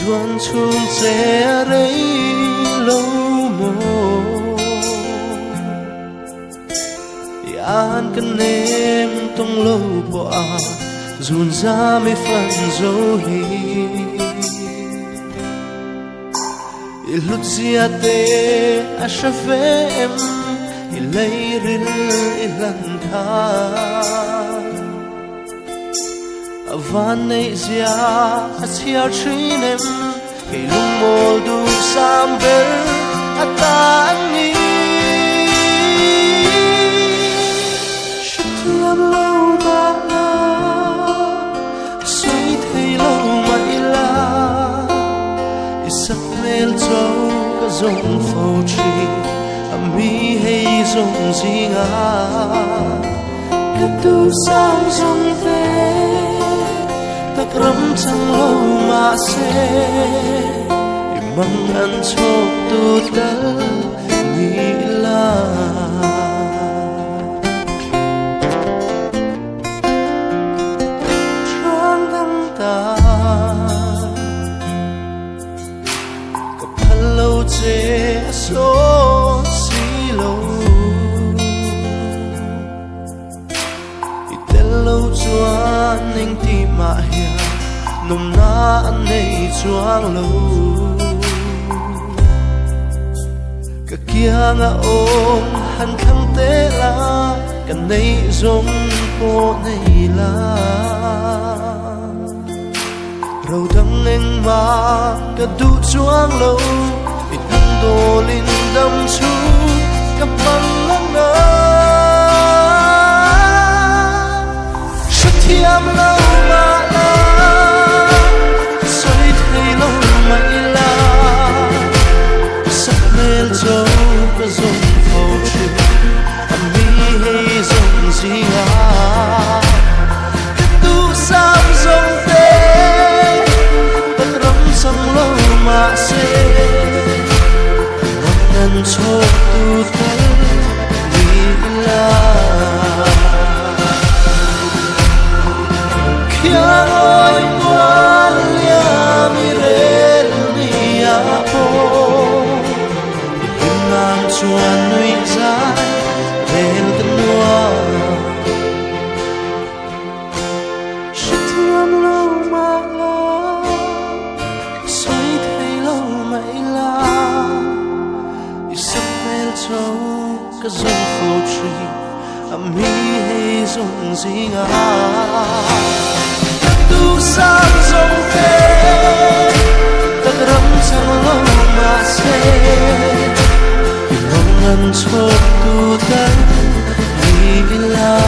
Aduan chung che rei lo mo Yan kan nem tong lo bo a Zun za me fan zo hi Ilut zia te a shavem Ilay ril ilan ka Avan nei zia a chiar trinem Kay lumol du samber at ani Shutiam lo ma la Sweet hay lo ma ila Isak mel châu ka zong phô tri Ami hay zong zinga Ka tu sang zong ve Takram sang lo ma se Imang an chok tu tal ni la Trang đăng ta Kapal lo che so si lo Itel lo chuan ning ti ma hiền Nông na anh này choang lâu Cả kia ngã ôm hẳn khăng tế la Cả này giống cô này la Râu đăng anh mà cả đu choang lâu Ít nâng đồ linh đâm chú Cả bằng ngang ngờ Rất thiam lâu mà Châu có dùng phô trì Ami hay dùng gì ngà Kết tu sam dòng tê Tất rắm sang lâu mà xê Ngọc ngân chốt tu thấy Vì là Kia ngồi ngoan lia mi rê ni a po Chuan nuôi dài đến tân hoa Sự thương lâu mà la Xoay thay lâu mãi la Isap mel châu Ka zong phô tri Ami hay zong gì ngà Tu sam zong te Tất rắm sang lâu mà se Ngân chốt tu tan vì la